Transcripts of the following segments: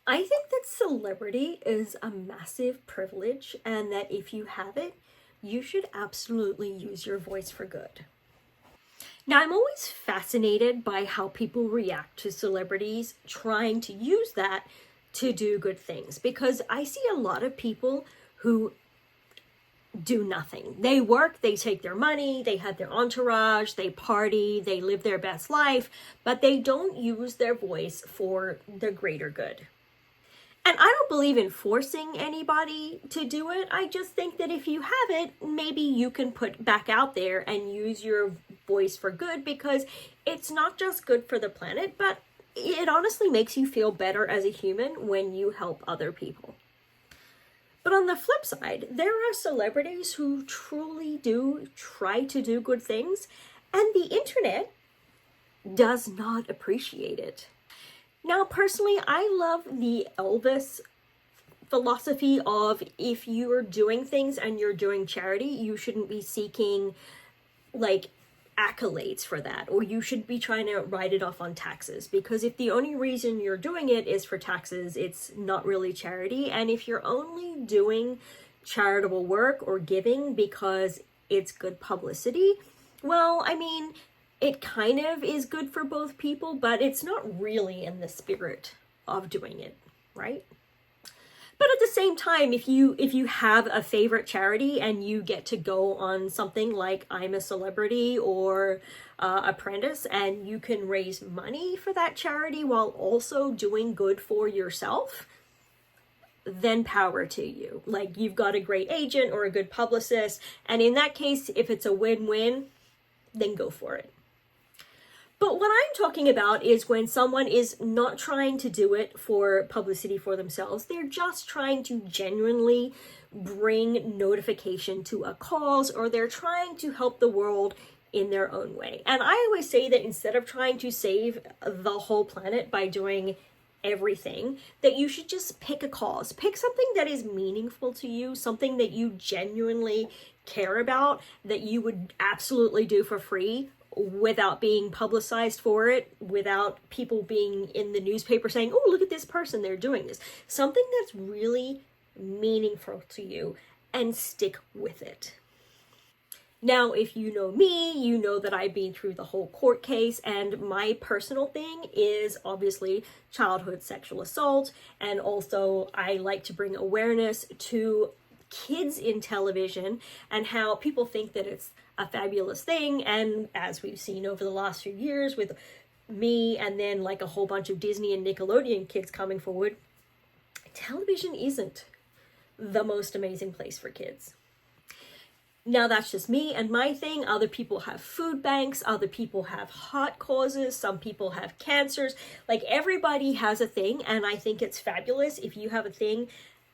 I think that celebrity is a massive privilege, and that if you have it, you should absolutely use your voice for good. Now, I'm always fascinated by how people react to celebrities trying to use that to do good things, because I see a lot of people who do nothing. They work, they take their money, they have their entourage, they party, they live their best life, but they don't use their voice for the greater good. And I don't believe in forcing anybody to do it. I just think that if you have it, maybe you can put back out there and use your voice for good, because it's not just good for the planet, but it honestly makes you feel better as a human when you help other people. But on the flip side, there are celebrities who truly do try to do good things, and the internet does not appreciate it. Now, personally, I love the Elvis philosophy of, if you're doing things and you're doing charity, you shouldn't be seeking like accolades for that, or you should be trying to write it off on taxes, because if the only reason you're doing it is for taxes, it's not really charity. And if you're only doing charitable work or giving because it's good publicity, well, I mean, it kind of is good for both people, but it's not really in the spirit of doing it, right? But at the same time, if you have a favorite charity and you get to go on something like I'm a Celebrity or Apprentice, and you can raise money for that charity while also doing good for yourself, then power to you. Like, you've got a great agent or a good publicist, and in that case, if it's a win-win, then go for it. But what I'm talking about is when someone is not trying to do it for publicity for themselves. They're just trying to genuinely bring notification to a cause, or they're trying to help the world in their own way. And I always say that instead of trying to save the whole planet by doing everything, that you should just pick a cause. Pick something that is meaningful to you, something that you genuinely care about, that you would absolutely do for free, without being publicized for it, without people being in the newspaper saying, oh, look at this person, they're doing this. Something that's really meaningful to you, and stick with it. Now, if you know me, you know that I've been through the whole court case, and my personal thing is obviously childhood sexual assault, and also I like to bring awareness to kids in television and how people think that it's a fabulous thing. And as we've seen over the last few years with me and then like a whole bunch of Disney and Nickelodeon kids coming forward, television isn't the most amazing place for kids. Now, that's just me and my thing. Other people have food banks, other people have heart causes, some people have cancers. Like, everybody has a thing, and I think it's fabulous if you have a thing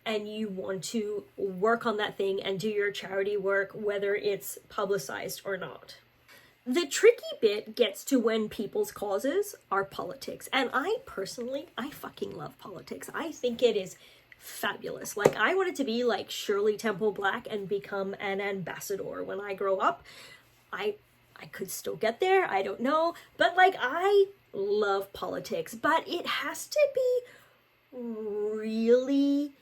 and you want to work on that thing and do your charity work, whether it's publicized or not. The tricky bit gets to when people's causes are politics. And I fucking love politics. I think it is fabulous. Like, I wanted to be like Shirley Temple Black and become an ambassador when I grow up. I could still get there, I don't know. But like, I love politics, but it has to be really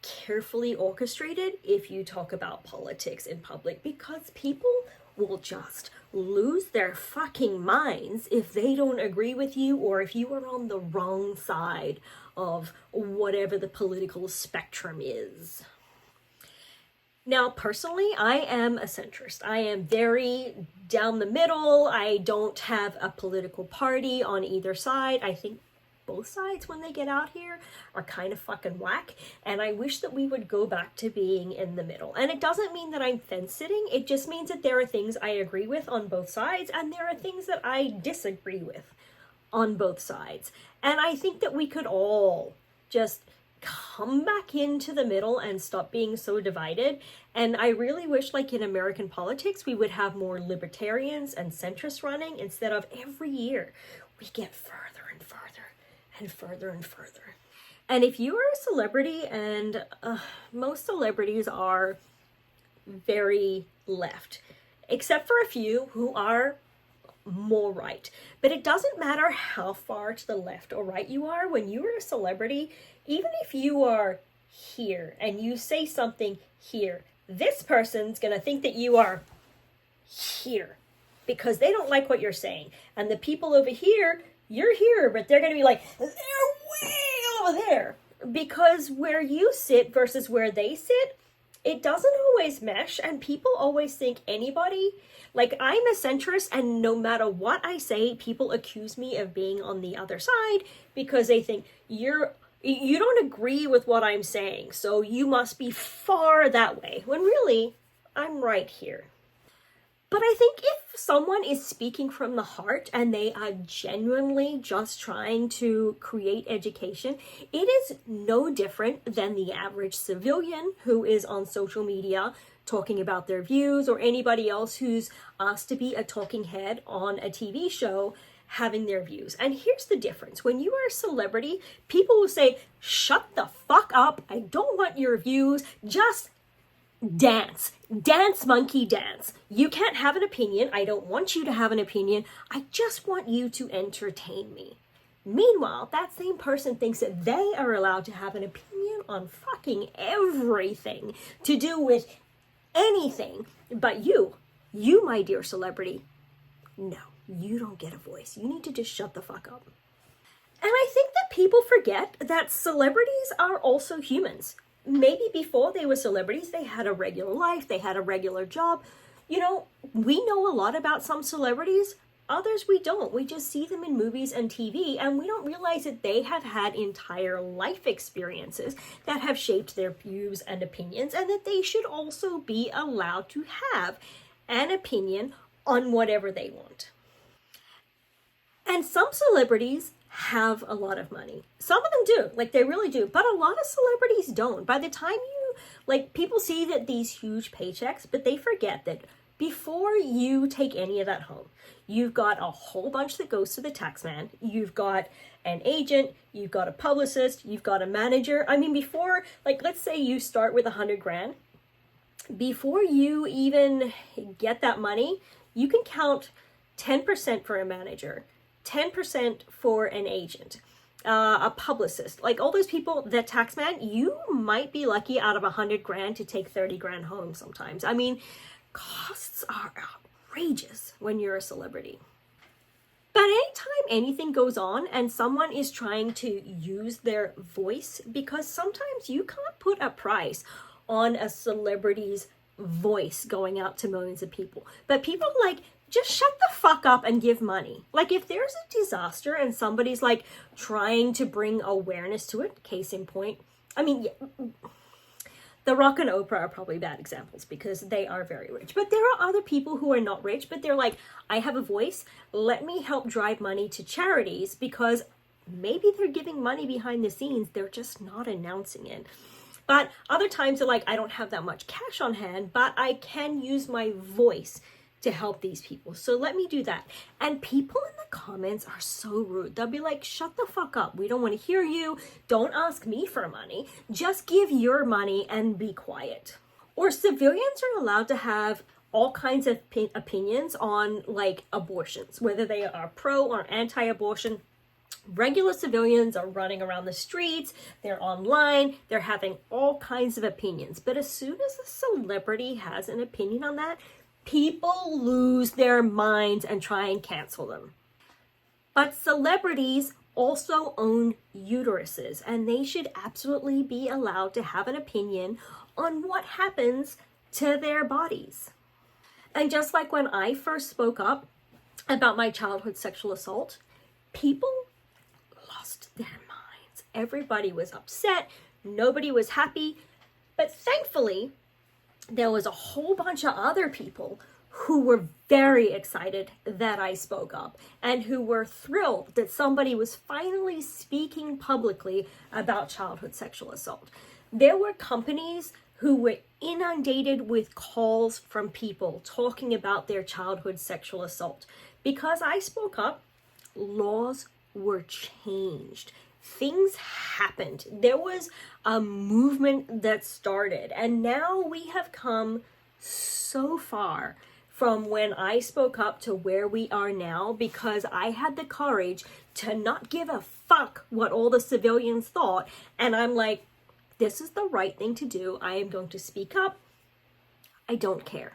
carefully orchestrated if you talk about politics in public, because people will just lose their fucking minds if they don't agree with you, or if you are on the wrong side of whatever the political spectrum is. Now, personally, I am a centrist. I am very down the middle. I don't have a political party on either side. I think both sides, when they get out here, are kind of fucking whack, and I wish that we would go back to being in the middle. And it doesn't mean that I'm fence sitting, it just means that there are things I agree with on both sides, and there are things that I disagree with on both sides. And I think that we could all just come back into the middle and stop being so divided. And I really wish, like in American politics, we would have more libertarians and centrists running, instead of every year we get further and further and further and further. And if you are a celebrity, and most celebrities are very left, except for a few who are more right. But it doesn't matter how far to the left or right you are. When you are a celebrity, even if you are here and you say something here, this person's going to think that you are here because they don't like what you're saying. And the people over here, you're here, but they're going to be like, they're way over there. Because where you sit versus where they sit, it doesn't always mesh, and people always think anybody, like I'm a centrist, and no matter what I say, people accuse me of being on the other side because they think you don't agree with what I'm saying, so you must be far that way, when really, I'm right here. But I think if someone is speaking from the heart and they are genuinely just trying to create education, it is no different than the average civilian who is on social media talking about their views, or anybody else who's asked to be a talking head on a TV show having their views. And here's the difference. When you are a celebrity, people will say, shut the fuck up. I don't want your views. Just dance, monkey dance. You can't have an opinion. I don't want you to have an opinion. I just want you to entertain me. Meanwhile, that same person thinks that they are allowed to have an opinion on fucking everything to do with anything. But you, my dear celebrity, no, you don't get a voice. You need to just shut the fuck up. And I think that people forget that celebrities are also humans. Maybe before they were celebrities, they had a regular life, they had a regular job. You know, we know a lot about some celebrities, others we don't. We just see them in movies and TV, and we don't realize that they have had entire life experiences that have shaped their views and opinions, and that they should also be allowed to have an opinion on whatever they want. And some celebrities have a lot of money. Some of them do, like they really do, but a lot of celebrities don't. By the time people see that these huge paychecks, but they forget that before you take any of that home, you've got a whole bunch that goes to the tax man. You've got an agent, you've got a publicist, you've got a manager. I mean, before, let's say you start with $100,000, before you even get that money, you can count 10% for a manager, 10% for an agent, a publicist, all those people, the tax man. You might be lucky out of $100,000 to take $30,000 home sometimes. I mean, costs are outrageous when you're a celebrity. But anytime anything goes on and someone is trying to use their voice, because sometimes you can't put a price on a celebrity's voice going out to millions of people, but people just shut the fuck up and give money. If there's a disaster and somebody's trying to bring awareness to it, case in point, I mean, The Rock and Oprah are probably bad examples because they are very rich. But there are other people who are not rich, but they're like, I have a voice. Let me help drive money to charities, because maybe they're giving money behind the scenes. They're just not announcing it. But other times they're like, I don't have that much cash on hand, but I can use my voice to help these people. So let me do that. And people in the comments are so rude. They'll be like, shut the fuck up. We don't want to hear you. Don't ask me for money. Just give your money and be quiet. Or civilians are allowed to have all kinds of opinions on abortions, whether they are pro or anti-abortion. Regular civilians are running around the streets, they're online, they're having all kinds of opinions. But as soon as a celebrity has an opinion on that, people lose their minds and try and cancel them. But celebrities also own uteruses, and they should absolutely be allowed to have an opinion on what happens to their bodies. And just like when I first spoke up about my childhood sexual assault, people lost their minds. Everybody was upset. Nobody was happy. But thankfully, there was a whole bunch of other people who were very excited that I spoke up and who were thrilled that somebody was finally speaking publicly about childhood sexual assault. There were companies who were inundated with calls from people talking about their childhood sexual assault. Because I spoke up, laws were changed. Things happened. There was a movement that started, and now we have come so far from when I spoke up to where we are now, because I had the courage to not give a fuck what all the civilians thought. And I'm like, this is the right thing to do. I am going to speak up. I don't care.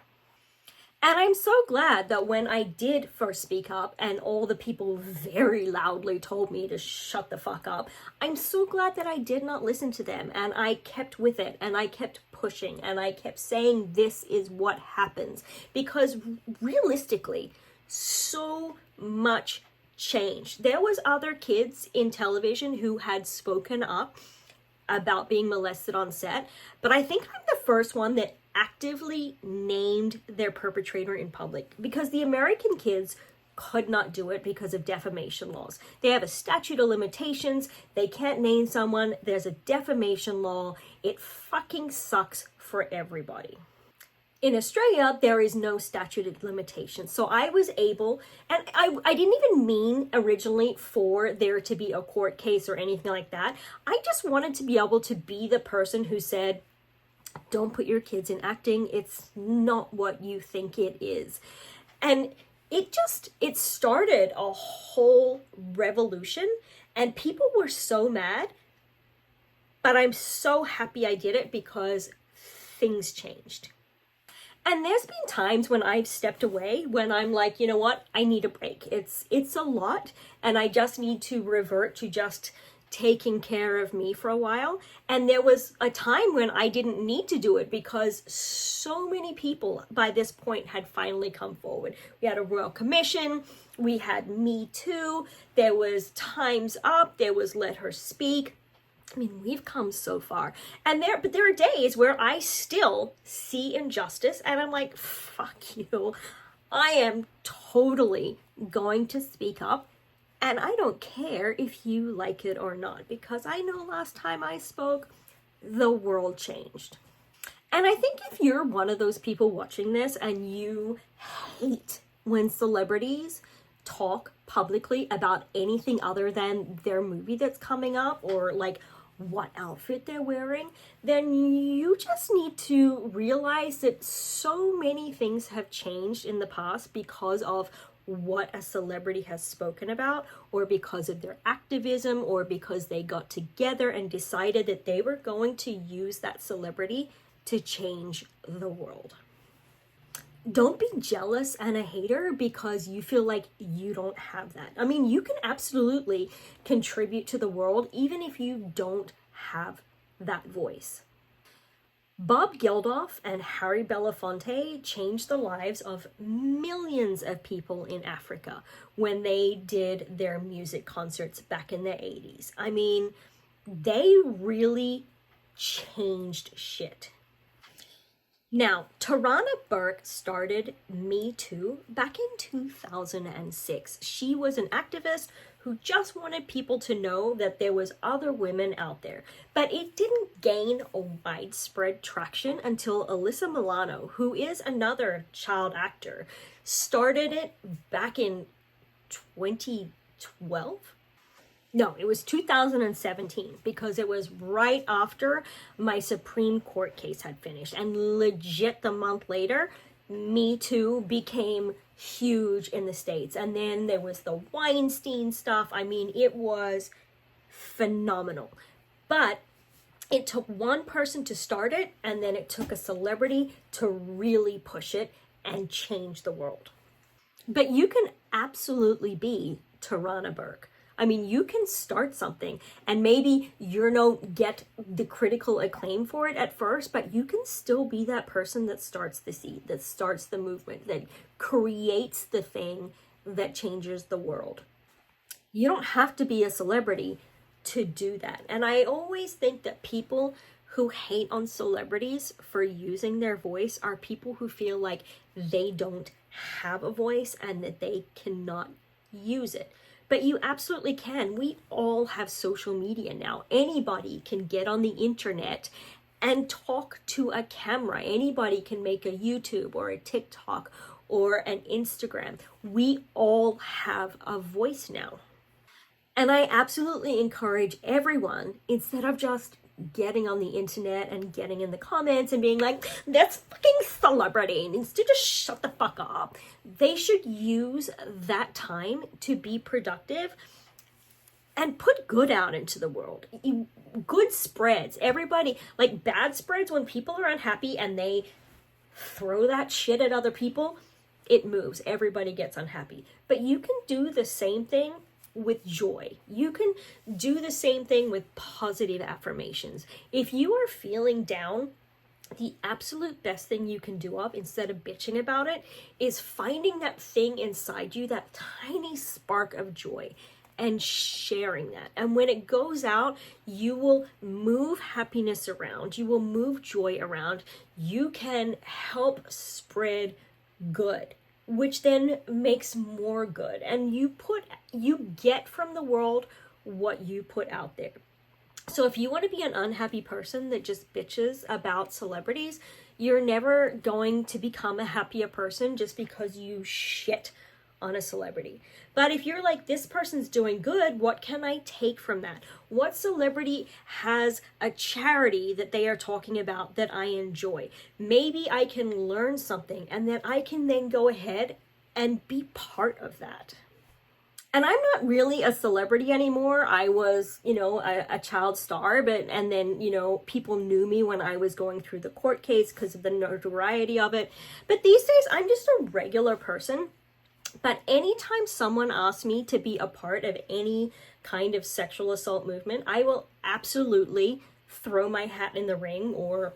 And I'm so glad that when I did first speak up and all the people very loudly told me to shut the fuck up, I'm so glad that I did not listen to them, and I kept with it, and I kept pushing, and I kept saying this is what happens. Because realistically, so much changed. There was other kids in television who had spoken up about being molested on set, but I think I'm the first one that actively named their perpetrator in public, because the American kids could not do it because of defamation laws. They have a statute of limitations. They can't name someone. There's a defamation law. It fucking sucks for everybody. In Australia, there is no statute of limitations. So I was able, and I didn't even mean originally for there to be a court case or anything like that. I just wanted to be able to be the person who said, don't put your kids in acting. It's not what you think it is. And it started a whole revolution, and people were so mad, but I'm so happy I did it because things changed. And there's been times when I've stepped away when I'm like, you know what? I need a break. It's a lot, and I just need to revert to just taking care of me for a while. And there was a time when I didn't need to do it because so many people by this point had finally come forward. We had a royal commission, we had Me Too, there was Time's Up, there was Let Her Speak. I mean, we've come so far. But there are days where I still see injustice and I'm like, fuck you. I am totally going to speak up. And I don't care if you like it or not, because I know last time I spoke, the world changed. And I think if you're one of those people watching this and you hate when celebrities talk publicly about anything other than their movie that's coming up or like what outfit they're wearing, then you just need to realize that so many things have changed in the past because of what a celebrity has spoken about, or because of their activism, or because they got together and decided that they were going to use that celebrity to change the world. Don't be jealous and a hater because you feel like you don't have that. I mean, you can absolutely contribute to the world even if you don't have that voice. Bob Geldof and Harry Belafonte changed the lives of millions of people in Africa when they did their music concerts back in the 80s. I mean, they really changed shit. Now, Tarana Burke started Me Too back in 2006. She was an activist who just wanted people to know that there was other women out there. But it didn't gain a widespread traction until Alyssa Milano, who is another child actor, started it back in 2012. No, it was 2017, because it was right after my Supreme Court case had finished. And legit the month later, Me Too became huge in the States. And then there was the Weinstein stuff. I mean, it was phenomenal. But it took one person to start it, and then it took a celebrity to really push it and change the world. But you can absolutely be Tarana Burke. I mean, you can start something and maybe you don't get the critical acclaim for it at first, but you can still be that person that starts the seed, that starts the movement, that creates the thing that changes the world. You don't have to be a celebrity to do that. And I always think that people who hate on celebrities for using their voice are people who feel like they don't have a voice and that they cannot use it. But you absolutely can. We all have social media now. Anybody can get on the internet and talk to a camera. Anybody can make a YouTube or a TikTok or an Instagram. We all have a voice now. And I absolutely encourage everyone, instead of just getting on the internet and getting in the comments and being like, this fucking celebrity needs to just shut the fuck up. They should use that time to be productive and put good out into the world. Good spreads. Everybody, like bad spreads, when people are unhappy and they throw that shit at other people, it moves. Everybody gets unhappy. But you can do the same thing with joy. You can do the same thing with positive affirmations. If you are feeling down, the absolute best thing you can do instead of bitching about it is finding that thing inside you, that tiny spark of joy, and sharing that. And when it goes out, you will move happiness around. You will move joy around. You can help spread good, which then makes more good. And you get from the world what you put out there. So if you want to be an unhappy person that just bitches about celebrities, you're never going to become a happier person just because you shit on a celebrity. But if you're like, this person's doing good, what can I take from that? What celebrity has a charity that they are talking about that I enjoy? Maybe I can learn something and then I can then go ahead and be part of that. And I'm not really a celebrity anymore. I was, a child star, and then, people knew me when I was going through the court case because of the notoriety of it. But these days, I'm just a regular person. But anytime someone asks me to be a part of any kind of sexual assault movement, I will absolutely throw my hat in the ring or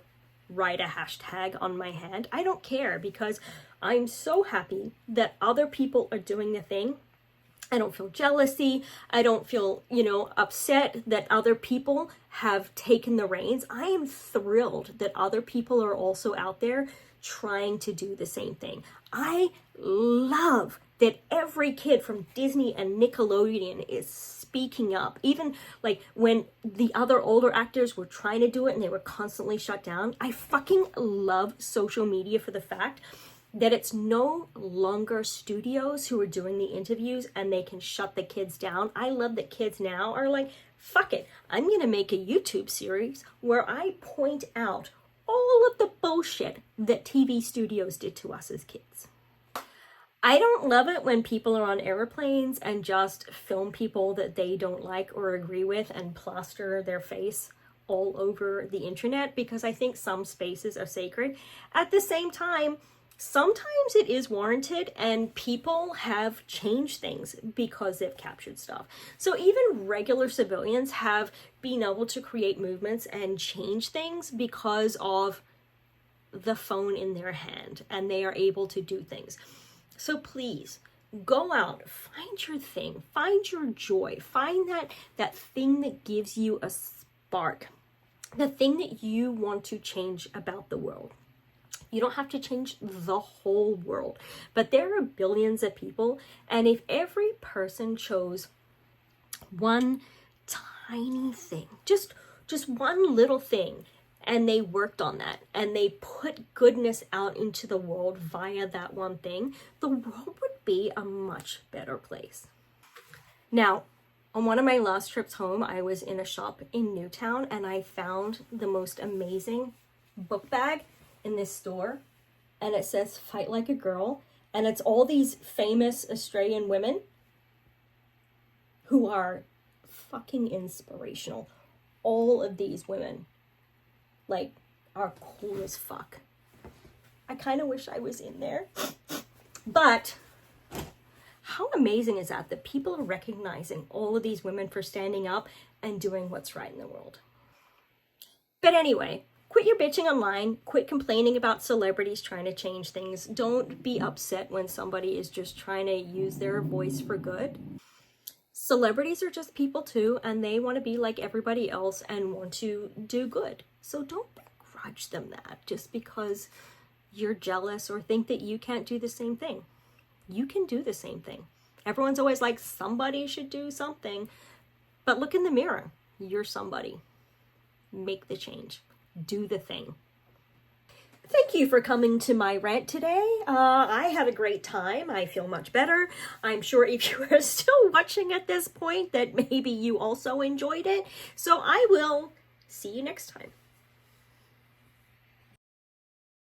write a hashtag on my hand. I don't care, because I'm so happy that other people are doing the thing. I don't feel jealousy. I don't feel, upset that other people have taken the reins. I am thrilled that other people are also out there trying to do the same thing. I love that every kid from Disney and Nickelodeon is speaking up. Even like when the other older actors were trying to do it and they were constantly shut down. I fucking love social media for the fact that it's no longer studios who are doing the interviews and they can shut the kids down. I love that kids now are like, fuck it, I'm gonna make a YouTube series where I point out all of the bullshit that TV studios did to us as kids. I don't love it when people are on airplanes and just film people that they don't like or agree with and plaster their face all over the internet, because I think some spaces are sacred. At the same time, sometimes it is warranted, and people have changed things because they've captured stuff. So even regular civilians have been able to create movements and change things because of the phone in their hand, and they are able to do things. So please go out, find your thing, find your joy, find that thing that gives you a spark, the thing that you want to change about the world. You don't have to change the whole world, but there are billions of people, and if every person chose one tiny thing, just one little thing, and they worked on that, and they put goodness out into the world via that one thing, the world would be a much better place. Now, on one of my last trips home, I was in a shop in Newtown, and I found the most amazing book bag in this store, and it says "Fight Like a Girl," and it's all these famous Australian women who are fucking inspirational. All of these women are cool as fuck. I kind of wish I was in there, but how amazing is that people are recognizing all of these women for standing up and doing what's right in the world. But anyway, quit your bitching online. Quit complaining about celebrities trying to change things. Don't be upset when somebody is just trying to use their voice for good. Celebrities are just people too, and they want to be like everybody else and want to do good. So don't begrudge them that just because you're jealous or think that you can't do the same thing. You can do the same thing. Everyone's always like, somebody should do something. But look in the mirror. You're somebody. Make the change. Do the thing. Thank you for coming to my rant today. I had a great time. I feel much better. I'm sure if you are still watching at this point that maybe you also enjoyed it. So I will See you next time.